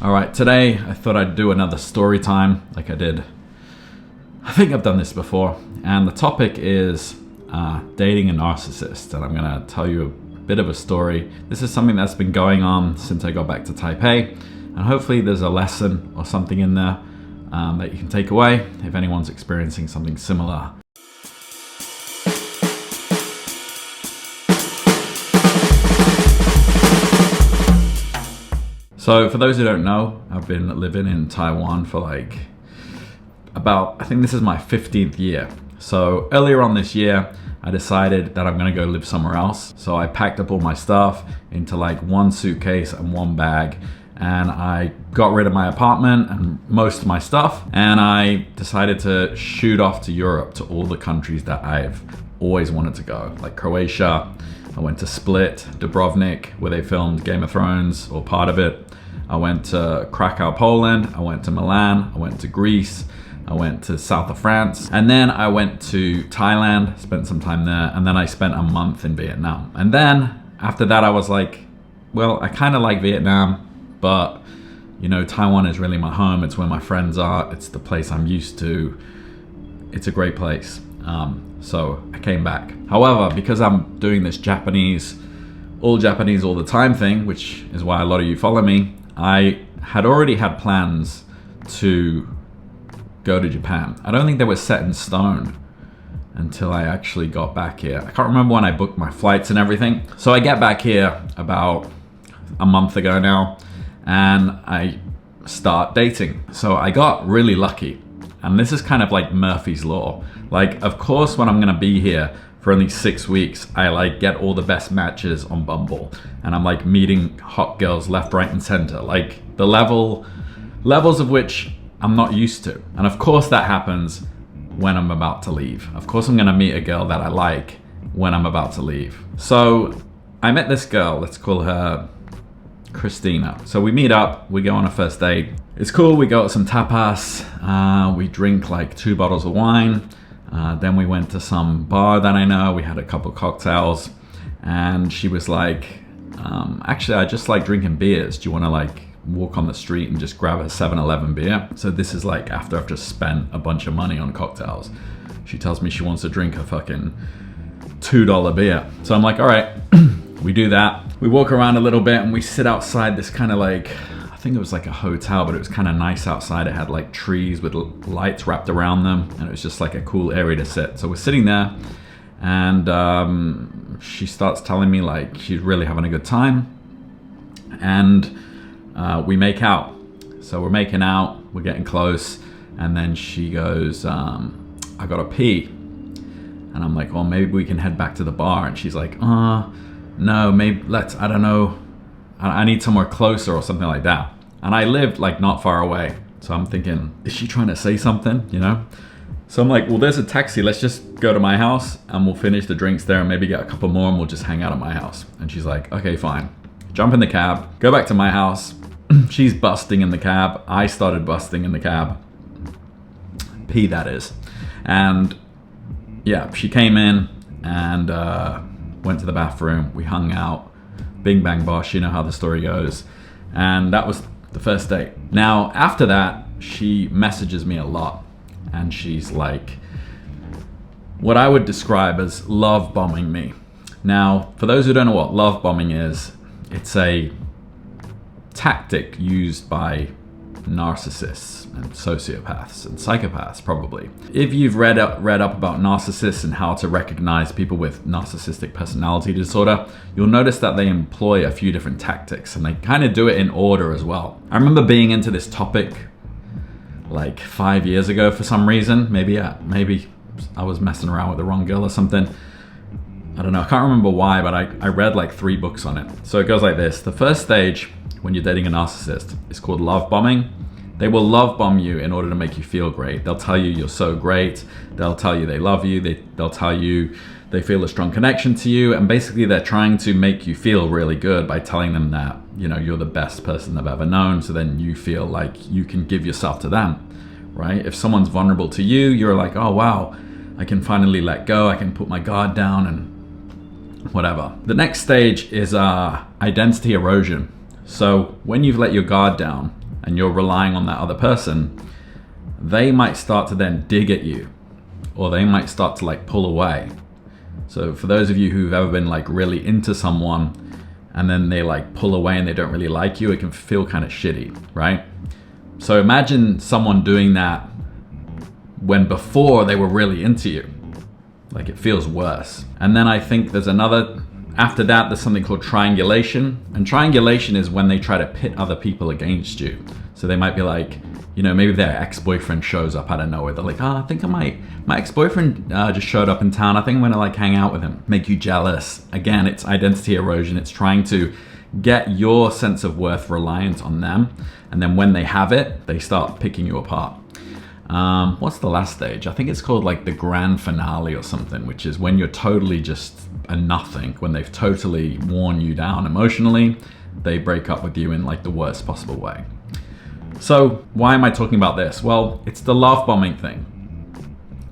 All right, today I thought I'd do another story time like I did. I think I've done this before, and the topic is dating a narcissist, and I'm gonna tell you a bit of a story. This is something that's been going on since I got back to Taipei, and hopefully there's a lesson or something in there that you can take away if anyone's experiencing something similar. So for those who don't know, I've been living in Taiwan for I think this is my 15th year. So earlier on this year, I decided that I'm gonna go live somewhere else. So I packed up all my stuff into one suitcase and one bag, and I got rid of my apartment and most of my stuff, and I decided to shoot off to Europe, to all the countries that I've always wanted to go, like Croatia. I went to Split, Dubrovnik, where they filmed Game of Thrones, or part of it. I went to Krakow, Poland. I went to Milan. I went to Greece. I went to south of France. And then I went to Thailand, spent some time there. And then I spent a month in Vietnam. And then after that, I was like, well, I kind of like Vietnam, but Taiwan is really my home. It's where my friends are. It's the place I'm used to. It's a great place. So I came back. However, because I'm doing this all Japanese all the time thing, which is why a lot of you follow me, I had already had plans to go to Japan. I don't think they were set in stone until I actually got back here. I can't remember when I booked my flights and everything. So I get back here about a month ago now, and I start dating. So I got really lucky. And this is kind of like Murphy's Law. Of course, when I'm gonna be here for only 6 weeks, I get all the best matches on Bumble. And I'm meeting hot girls left, right, and center. The levels of which I'm not used to. And of course that happens when I'm about to leave. Of course I'm gonna meet a girl that I like when I'm about to leave. So I met this girl, let's call her Christina. So we meet up, we go on a first date. It's cool, we go to some tapas, we drink 2 bottles of wine. Then we went to some bar that I know, we had a couple cocktails, and she was actually I just like drinking beers. Do you wanna walk on the street and just grab a 7-Eleven beer? So this is after I've just spent a bunch of money on cocktails. She tells me she wants to drink a fucking $2 beer. So I'm all right, we do that. We walk around a little bit and we sit outside this kind of I think it was a hotel, but it was kind of nice outside. It had trees with lights wrapped around them, and it was just a cool area to sit. So we're sitting there, and she starts telling me she's really having a good time, and we make out. So we're making out, we're getting close, and then she goes, I gotta pee. And I'm well, maybe we can head back to the bar. And she's no, maybe I don't know, I need somewhere closer or something like that. And I lived not far away. So I'm thinking, is she trying to say something, So I'm well, there's a taxi. Let's just go to my house and we'll finish the drinks there and maybe get a couple more and we'll just hang out at my house. And she's okay, fine. Jump in the cab, go back to my house. She's busting in the cab. I started busting in the cab. Pee, that is. And yeah, she came in and went to the bathroom. We hung out. Bing bang bosh, you know how the story goes. And that was the first date. Now, after that, she messages me a lot. And she's what I would describe as love bombing me. Now, for those who don't know what love bombing is, it's a tactic used by narcissists and sociopaths and psychopaths, probably. If you've read up about narcissists and how to recognize people with narcissistic personality disorder, you'll notice that they employ a few different tactics, and they kind of do it in order as well. I remember being into this topic 5 years ago for some reason. Maybe I was messing around with the wrong girl or something. I don't know, I can't remember why, but I read 3 books on it. So it goes like this. The first stage when you're dating a narcissist is called love bombing. They will love bomb you in order to make you feel great. They'll tell you you're so great. They'll tell you they love you. They'll tell you they feel a strong connection to you. And basically they're trying to make you feel really good by telling them that, you're the best person they've ever known. So then you feel like you can give yourself to them, right? If someone's vulnerable to you, you're oh wow, I can finally let go. I can put my guard down and whatever. The next stage is identity erosion. So when you've let your guard down and you're relying on that other person, they might start to then dig at you, or they might start to like pull away. So for those of you who've ever been like really into someone and then they like pull away and they don't really like you, it can feel kind of shitty, right? So imagine someone doing that when before they were really into you. Like, it feels worse. And then I think there's after that, there's something called triangulation. And triangulation is when they try to pit other people against you. So they might be like, you know, maybe their ex-boyfriend shows up out of nowhere. They're like, I think my ex-boyfriend just showed up in town. I think I'm gonna like hang out with him. Make you jealous. Again, it's identity erosion. It's trying to get your sense of worth reliant on them. And then when they have it, they start picking you apart. What's the last stage? I think it's called like the grand finale or something, which is when you're totally just a nothing, when they've totally worn you down emotionally, they break up with you in like the worst possible way. So why am I talking about this? Well, it's the love bombing thing.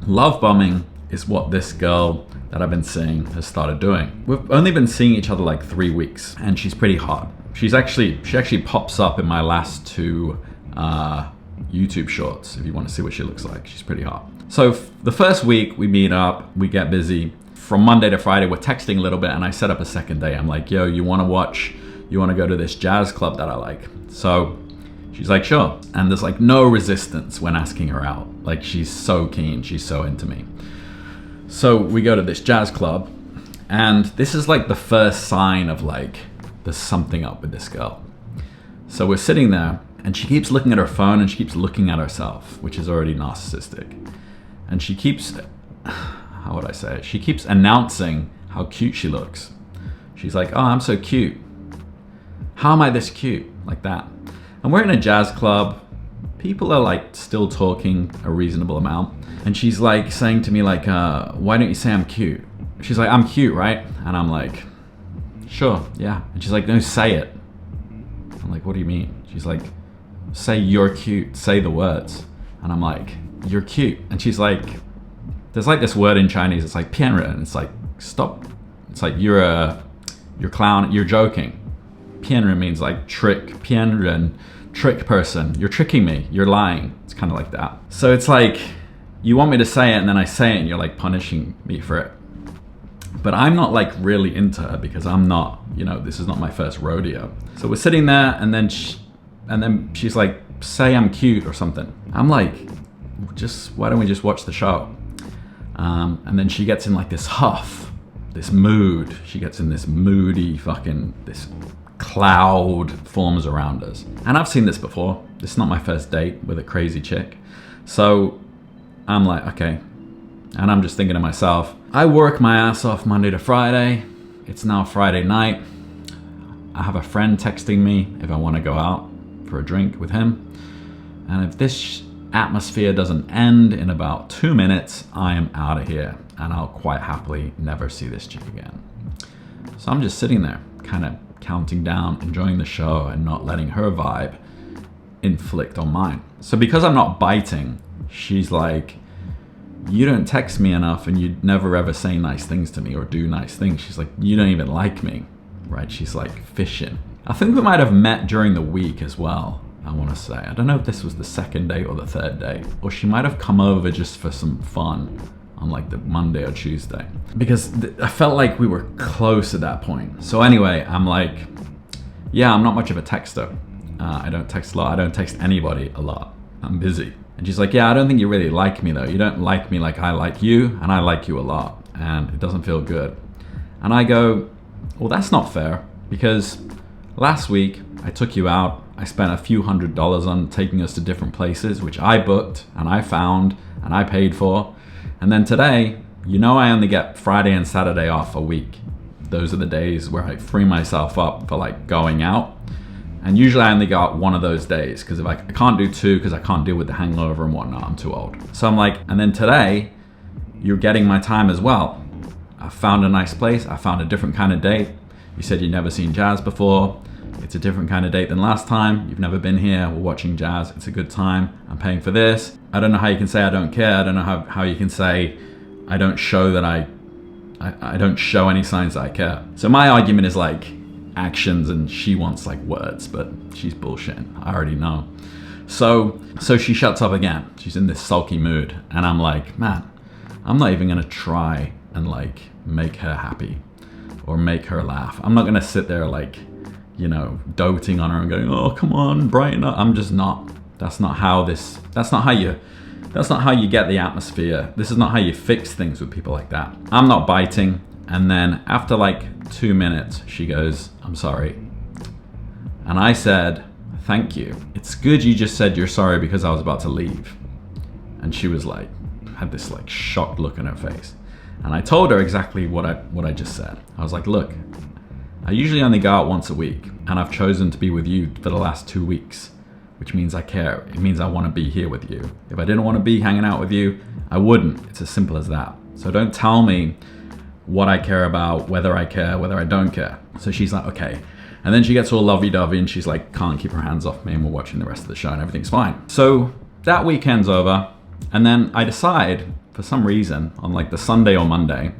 Love bombing is what this girl that I've been seeing has started doing. We've only been seeing each other like 3 weeks, and she's pretty hot. She actually pops up in my last 2 YouTube shorts if you want to see what she looks like. She's pretty hot. So the first week we meet up, we get busy. From Monday to Friday, we're texting a little bit, and I set up a second day. I'm like, yo, you want to go to this jazz club that I like? So she's like, sure. And there's like no resistance when asking her out. Like, she's so keen, she's so into me. So we go to this jazz club, and this is like the first sign of like, there's something up with this girl. So we're sitting there, and she keeps looking at her phone, and she keeps looking at herself, which is already narcissistic. And she keeps, how would I say it? She keeps announcing how cute she looks. She's like, oh, I'm so cute. How am I this cute? Like that. And we're in a jazz club. People are like still talking a reasonable amount. And she's like saying to me like, why don't you say I'm cute? She's like, I'm cute, right? And I'm like, sure, yeah. And she's like, no, say it. I'm like, what do you mean? She's like, say you're cute, say the words. And I'm like, you're cute. And she's like, there's like this word in Chinese, it's like 骗人. It's like, stop. It's like, you're clown, you're joking. 骗人 means like trick, 骗人, trick person. You're tricking me, you're lying. It's kind of like that. So it's like, you want me to say it, and then I say it, and you're like punishing me for it. But I'm not like really into her because I'm not, you know, this is not my first rodeo. So we're sitting there, and then she's like, say I'm cute or something. I'm like, why don't we just watch the show? And then she gets in like this huff, this mood. She gets in this moody this cloud forms around us. And I've seen this before. This is not my first date with a crazy chick. So I'm like, okay. And I'm just thinking to myself, I work my ass off Monday to Friday. It's now Friday night. I have a friend texting me if I want to go out for a drink with him. And if this atmosphere doesn't end in about 2 minutes, I am out of here, and I'll quite happily never see this chick again. So I'm just sitting there, kind of counting down, enjoying the show, and not letting her vibe inflict on mine. So because I'm not biting, she's like, you don't text me enough, and you never ever say nice things to me or do nice things. She's like, you don't even like me, right? She's like fishing. I think we might have met during the week as well, I want to say. I don't know if this was the second date or the third date, or she might have come over just for some fun on like the Monday or Tuesday, because I felt like we were close at that point. So anyway, I'm like, yeah, I'm not much of a texter. I don't text a lot. I don't text anybody a lot. I'm busy. And she's like, yeah, I don't think you really like me though. You don't like me like I like you, and I like you a lot, and it doesn't feel good. And I go, well, that's not fair, because last week I took you out. I spent a few $100s on taking us to different places, which I booked and I found and I paid for. And then today, you know, I only get Friday and Saturday off a week. Those are the days where I free myself up for like going out. And usually I only go out one of those days, because if I can't do 2 because I can't deal with the hangover and whatnot, I'm too old. So I'm like, and then today, you're getting my time as well. I found a nice place. I found a different kind of date. You said you'd never seen jazz before. It's a different kind of date than last time. You've never been here. We're watching jazz. It's a good time. I'm paying for this. I don't know how you can say I don't care. I don't know how you can say I don't show that I don't show any signs that I care. So my argument is like, actions and she wants like words, but she's bullshitting. I already know. So she shuts up again. She's in this sulky mood. And I'm like, man, I'm not even gonna try and like make her happy or make her laugh. I'm not gonna sit there like, you know, doting on her and going, oh, come on, brighten up. I'm just not. That's not how you get the atmosphere. This is not how you fix things with people like that. I'm not biting. And then after like 2 minutes, she goes, I'm sorry. And I said, thank you. It's good you just said you're sorry because I was about to leave. And she was like, had this like shocked look on her face. And I told her exactly what I just said. I was like, look, I usually only go out once a week, and I've chosen to be with you for the last 2 weeks, which means I care. It means I want to be here with you. If I didn't want to be hanging out with you, I wouldn't. It's as simple as that. So don't tell me what I care about, whether I care, whether I don't care. So she's like, okay. And then she gets all lovey-dovey and she's like, can't keep her hands off me, and we're watching the rest of the show and everything's fine. So that weekend's over, and then I decide, for some reason, on like the Sunday or Monday,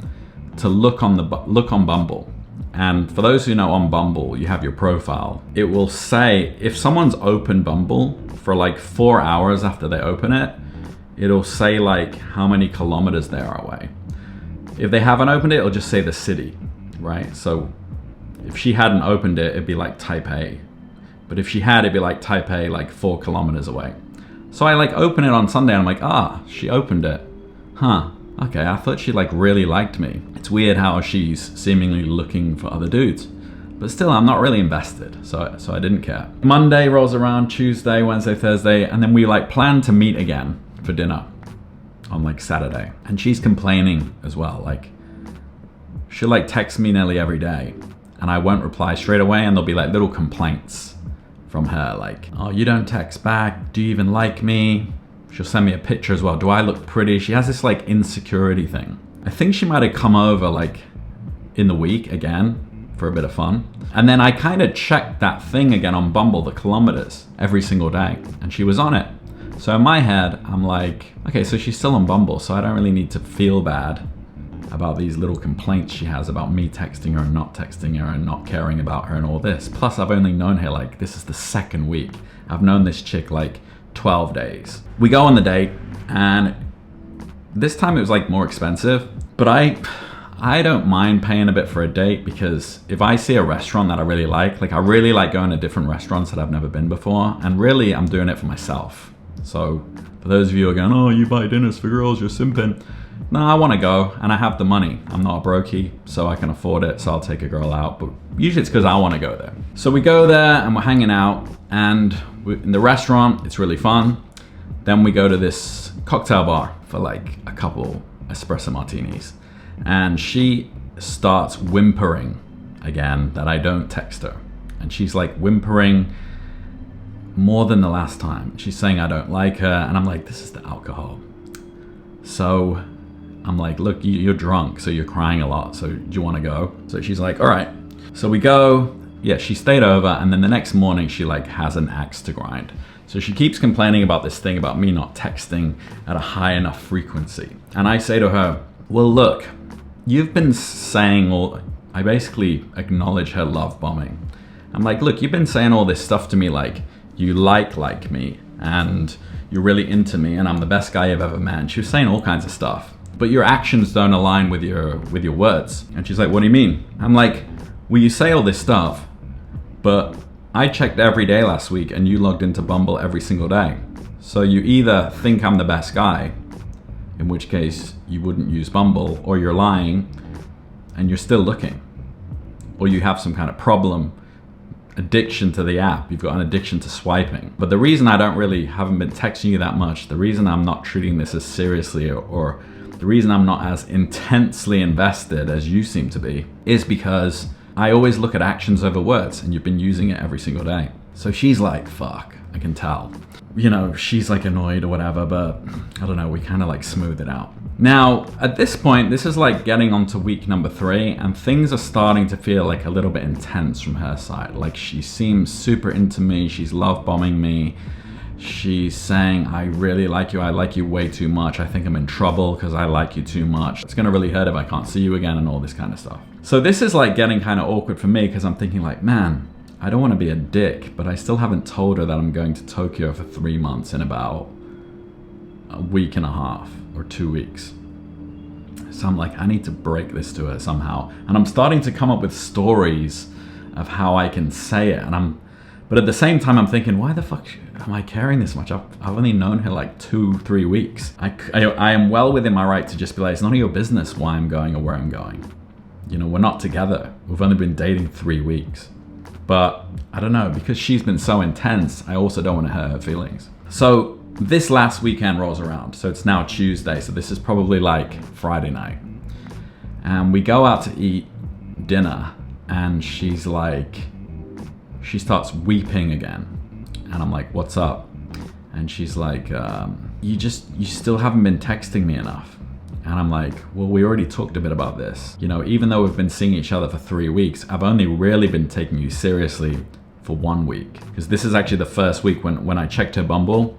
to look on Bumble. And for those who know, on Bumble, you have your profile. It will say, if someone's opened Bumble for like 4 hours after they open it, it'll say like how many kilometers they are away. If they haven't opened it, it'll just say the city, right? So if she hadn't opened it, it'd be like Taipei. But if she had, it'd be like Taipei, like 4 kilometers away. So I like open it on Sunday and I'm like, she opened it. Huh. Okay, I thought she like really liked me. It's weird how she's seemingly looking for other dudes. But still, I'm not really invested, so I didn't care. Monday rolls around, Tuesday, Wednesday, Thursday, and then we like plan to meet again for dinner on like Saturday. And she's complaining as well. Like, she'll like text me nearly every day and I won't reply straight away, and there'll be like little complaints from her, like, oh, you don't text back, do you even like me? She'll send me a picture as well. Do I look pretty? She has this like insecurity thing. I think she might have come over like in the week again for a bit of fun. And then I kind of checked that thing again on Bumble, the kilometers, every single day. And she was on it. So in my head, I'm like, okay, so she's still on Bumble, so I don't really need to feel bad about these little complaints she has about me texting her and not texting her and not caring about her and all this. Plus, I've only known her like, this is the second week. I've known this chick like 12 days. We go on the date, and this time it was like more expensive, but I don't mind paying a bit for a date, because if I see a restaurant that I really like I really like going to different restaurants that I've never been before, and really I'm doing it for myself. So for those of you who are going, oh, you buy dinners for girls, you're simping. No, I want to go, and I have the money. I'm not a brokey, so I can afford it, so I'll take a girl out, but usually it's because I want to go there. So we go there and we're hanging out, and in the restaurant, it's really fun. Then we go to this cocktail bar for like a couple espresso martinis, and she starts whimpering again that I don't text her. And she's like whimpering more than the last time. She's saying I don't like her, and I'm like, this is the alcohol. So I'm like, look, you're drunk, so you're crying a lot, so do you want to go? So she's like, all right. So we go. Yeah, she stayed over, and then the next morning she like has an axe to grind. So she keeps complaining about this thing about me not texting at a high enough frequency. And I say to her, well, look, you've been saying I basically acknowledge her love bombing. I'm like, look, you've been saying all this stuff to me, like you like me, and you're really into me, and I'm the best guy you've ever met. And she was saying all kinds of stuff, but your actions don't align with your words. And she's like, what do you mean? I'm like, well, you say all this stuff, but I checked every day last week and you logged into Bumble every single day. So you either think I'm the best guy, in which case you wouldn't use Bumble, or you're lying and you're still looking, or you have some kind of problem, addiction to the app. You've got an addiction to swiping. But the reason I haven't been texting you that much, the reason I'm not treating this as seriously, or the reason I'm not as intensely invested as you seem to be, is because I always look at actions over words, and you've been using it every single day. So she's like, fuck, I can tell. You know, she's like annoyed or whatever, but I don't know, we kind of like smooth it out. Now, at this point, this is like getting onto week number 3, and things are starting to feel like a little bit intense from her side. Like she seems super into me, she's love bombing me, She's saying, I really like you. I like you way too much. I think I'm in trouble because I like you too much. It's gonna really hurt if I can't see you again and all this kind of stuff. So this is like getting kind of awkward for me because I'm thinking like, man, I don't want to be a dick, but I still haven't told her that I'm going to Tokyo for 3 months in about a week and a half or 2 weeks. So I'm like, I need to break this to her somehow. And I'm starting to come up with stories of how I can say it. But at the same time, I'm thinking, why the fuck am I caring this much? I've only known her like 2-3 weeks. I am well within my right to just be like, it's none of your business why I'm going or where I'm going. You know, we're not together. We've only been dating 3 weeks. But I don't know, because she's been so intense, I also don't want to hurt her feelings. So this last weekend rolls around. So it's now Tuesday. So this is probably like Friday night. And we go out to eat dinner and she starts weeping again. And I'm like, what's up? And she's like, you still haven't been texting me enough. And I'm like, well, we already talked a bit about this. You know, even though we've been seeing each other for 3 weeks, I've only really been taking you seriously for 1 week. Because this is actually the first week when I checked her Bumble,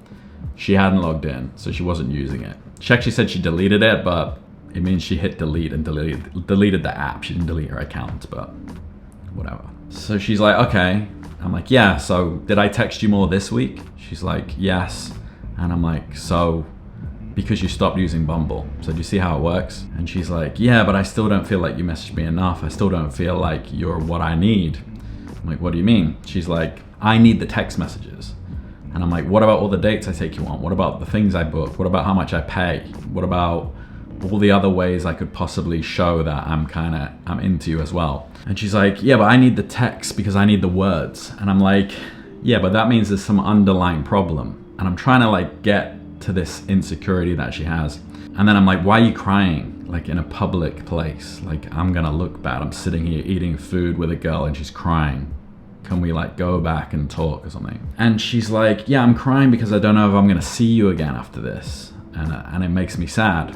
she hadn't logged in, so she wasn't using it. She actually said she deleted it, but it means she hit delete and deleted the app. She didn't delete her account, but whatever. So she's like, okay. I'm like, yeah, so did I text you more this week? She's like, yes. And I'm like, so because you stopped using Bumble. So do you see how it works? And she's like, yeah, but I still don't feel like you messaged me enough. I still don't feel like you're what I need. I'm like, what do you mean? She's like, I need the text messages. And I'm like, what about all the dates I take you on? What about the things I book? What about how much I pay? What about all the other ways I could possibly show that I'm into you as well? And she's like, yeah, but I need the text because I need the words. And I'm like, yeah, but that means there's some underlying problem. And I'm trying to like get to this insecurity that she has. And then I'm like, why are you crying? Like in a public place, like I'm gonna look bad. I'm sitting here eating food with a girl and she's crying. Can we like go back and talk or something? And she's like, yeah, I'm crying because I don't know if I'm gonna see you again after this. And it makes me sad.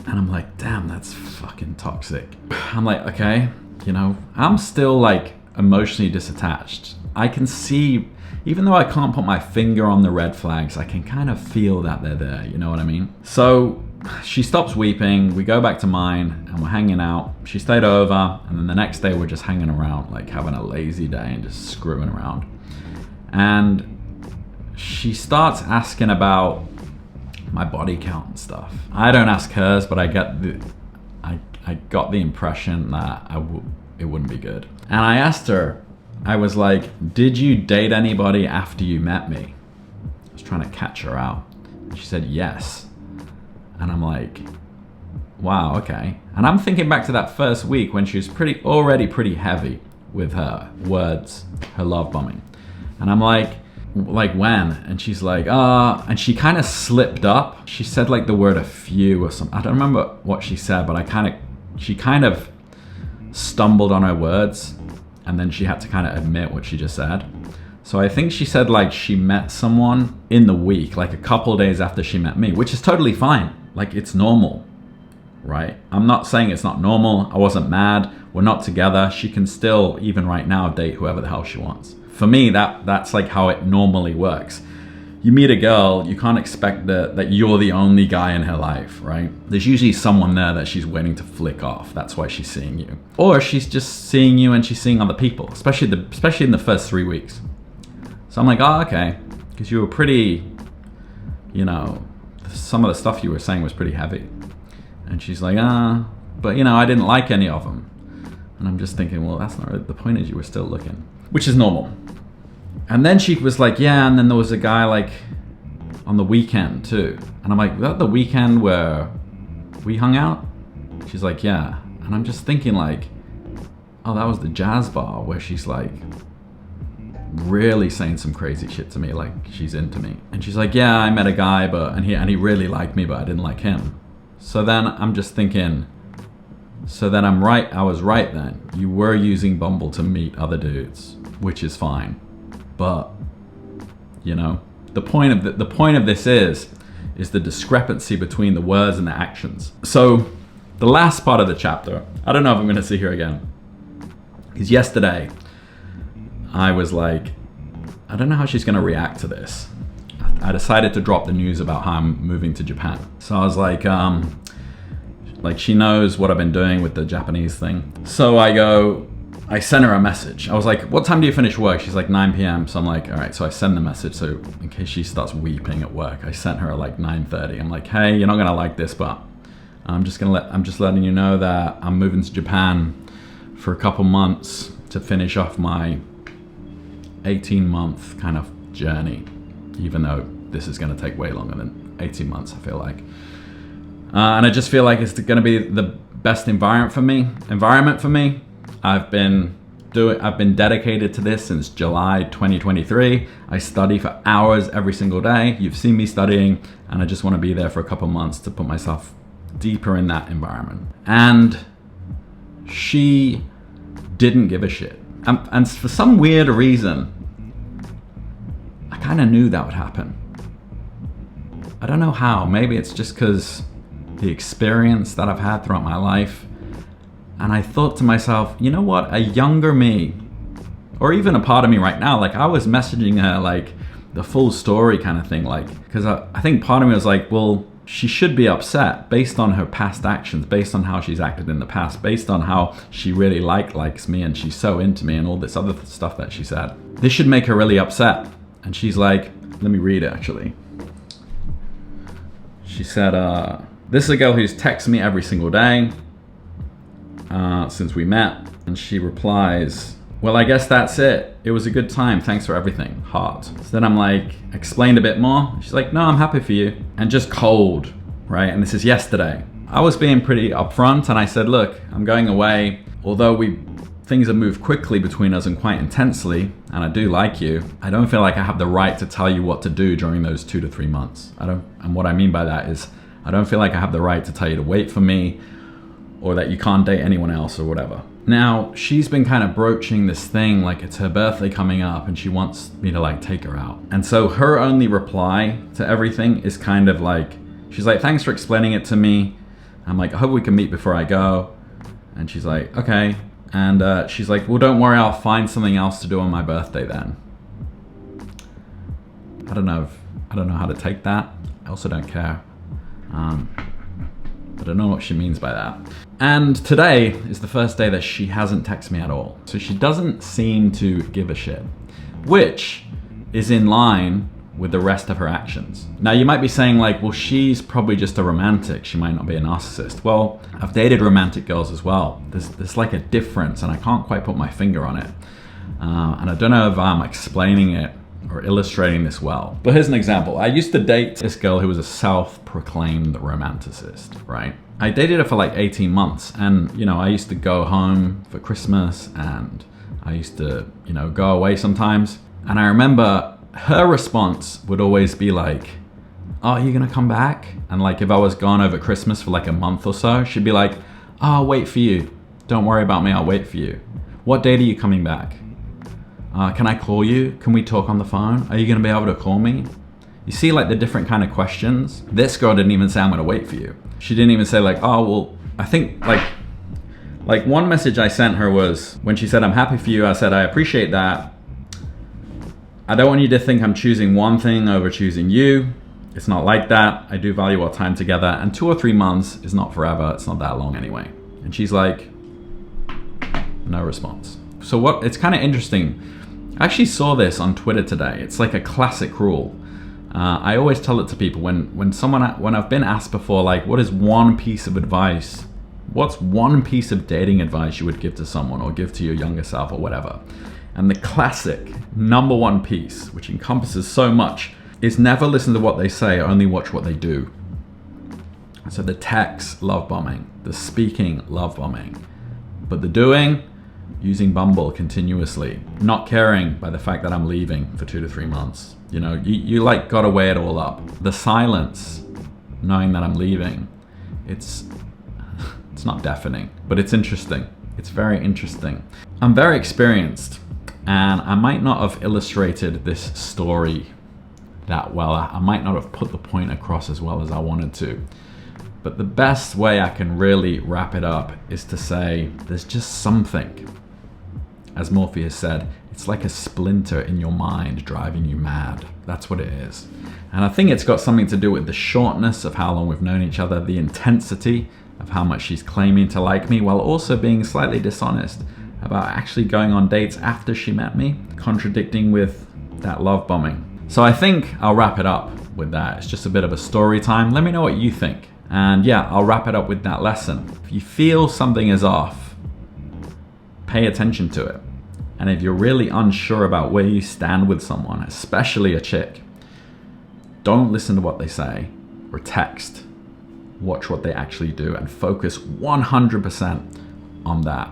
And I'm like, damn, that's fucking toxic. I'm like, okay, you know, I'm still like emotionally disattached. I can see, even though I can't put my finger on the red flags, I can kind of feel that they're there, you know what I mean? So she stops weeping, we go back to mine and we're hanging out. She stayed over and then the next day we're just hanging around, like having a lazy day and just screwing around. And she starts asking about my body count and stuff. I don't ask hers, but I got the impression that it wouldn't be good. And I asked her, I was like, did you date anybody after you met me? I was trying to catch her out. And she said, yes. And I'm like, wow, okay. And I'm thinking back to that first week when she was already pretty heavy with her words, her love bombing. And I'm like when? And she's like, and she kind of slipped up. She said like the word a few or something. I don't remember what she said, but she kind of stumbled on her words and then she had to kind of admit what she just said. So I think she said like she met someone in the week, like a couple days after she met me, which is totally fine. Like it's normal, right? I'm not saying it's not normal. I wasn't mad. We're not together. She can still, even right now, date whoever the hell she wants. For me, that's like how it normally works. You meet a girl, you can't expect that you're the only guy in her life, right? There's usually someone there that she's waiting to flick off. That's why she's seeing you. Or she's just seeing you and she's seeing other people, especially in the first 3 weeks. So I'm like, oh, okay. Because you were pretty, you know, some of the stuff you were saying was pretty heavy. And she's like, but you know, I didn't like any of them. And I'm just thinking, well, that's not really, the point is you were still looking, which is normal. And then she was like, yeah, and then there was a guy like on the weekend too. And I'm like, was that the weekend where we hung out? She's like, yeah. And I'm just thinking like, oh, that was the jazz bar where she's like really saying some crazy shit to me, like she's into me. And she's like, yeah, I met a guy, and he really liked me, but I didn't like him. So then I'm just thinking, so then I'm right, I was right then. You were using Bumble to meet other dudes, which is fine. But, you know, the point of this is the discrepancy between the words and the actions. So the last part of the chapter, I don't know if I'm going to sit here again, because yesterday I was like, I don't know how she's gonna react to this. I decided to drop the news about how I'm moving to Japan. So I was like she knows what I've been doing with the Japanese thing. So I sent her a message. I was like, what time do you finish work? She's like 9 p.m. So I'm like, all right. So I send the message. So in case she starts weeping at work, I sent her at like 9:30. I'm like, hey, you're not gonna like this, but I'm just letting you know that I'm moving to Japan for a couple months to finish off my 18-month kind of journey, even though this is going to take way longer than 18 months, I feel like. And I just feel like it's going to be the best environment for me. I've been dedicated to this since July 2023. I study for hours every single day. You've seen me studying, and I just want to be there for a couple months to put myself deeper in that environment. And she didn't give a shit. And for some weird reason, I kind of knew that would happen. I don't know how. Maybe it's just because the experience that I've had throughout my life. And I thought to myself, you know what? A younger me, or even a part of me right now, like I was messaging her like the full story kind of thing, like, because I think part of me was like, well, she should be upset based on her past actions, based on how she's acted in the past, based on how she really likes me and she's so into me and all this other stuff that she said. This should make her really upset. And she's like, let me read it actually. She said, this is a girl who's texted me every single day since we met. And she replies, well, I guess that's it. It was a good time. Thanks for everything. Heart. So then I'm like, explained a bit more. She's like, no, I'm happy for you. And just cold, right? And this is yesterday. I was being pretty upfront and I said, look, I'm going away. Although things have moved quickly between us and quite intensely, and I do like you, I don't feel like I have the right to tell you what to do during those 2 to 3 months. And what I mean by that is, I don't feel like I have the right to tell you to wait for me or that you can't date anyone else or whatever. Now, she's been kind of broaching this thing like it's her birthday coming up and she wants me to like take her out. And so her only reply to everything is kind of like, she's like, thanks for explaining it to me. I'm like, I hope we can meet before I go. And she's like, okay. And she's like, well, don't worry, I'll find something else to do on my birthday then. I don't know how to take that. I also don't care. I don't know what she means by that. And today is the first day that she hasn't texted me at all. So she doesn't seem to give a shit, which is in line with the rest of her actions. Now you might be saying like, well, she's probably just a romantic. She might not be a narcissist. Well, I've dated romantic girls as well. There's like a difference and I can't quite put my finger on it. And I don't know if I'm explaining it or illustrating this well. But here's an example. I used to date this girl who was a self-proclaimed romanticist, right? I dated her for like 18 months and, you know, I used to go home for Christmas and I used to, you know, go away sometimes. And I remember her response would always be like, oh, are you gonna come back? And like if I was gone over Christmas for like a month or so, she'd be like, oh, I'll wait for you. Don't worry about me, I'll wait for you. What date are you coming back? Can I call you? Can we talk on the phone? Are you gonna be able to call me? You see like the different kind of questions? This girl didn't even say I'm gonna wait for you. She didn't even say like, oh, well, I think like one message I sent her was when she said, I'm happy for you, I said, I appreciate that. I don't want you to think I'm choosing one thing over choosing you. It's not like that. I do value our time together and 2 or 3 months is not forever. It's not that long anyway. And she's like, no response. So it's kind of interesting. I actually saw this on Twitter today. It's like a classic rule. I always tell it to people when I've been asked before, like, what is one piece of advice? What's one piece of dating advice you would give to someone or give to your younger self or whatever? And the classic #1 piece, which encompasses so much, is never listen to what they say, only watch what they do. So the text, love bombing. The speaking, love bombing. But the doing, using Bumble continuously. Not caring by the fact that I'm leaving for 2 to 3 months. You know, you like gotta weigh it all up. The silence, knowing that I'm leaving, it's not deafening, but it's interesting. It's very interesting. I'm very experienced. And I might not have illustrated this story that well. I might not have put the point across as well as I wanted to. But the best way I can really wrap it up is to say there's just something As Morpheus said, it's like a splinter in your mind driving you mad. That's what it is. And I think it's got something to do with the shortness of how long we've known each other, the intensity of how much she's claiming to like me, while also being slightly dishonest about actually going on dates after she met me, contradicting with that love bombing. So I think I'll wrap it up with that. It's just a bit of a story time. Let me know what you think. And yeah, I'll wrap it up with that lesson. If you feel something is off, pay attention to it. And if you're really unsure about where you stand with someone, especially a chick, don't listen to what they say or text. Watch what they actually do and focus 100% on that.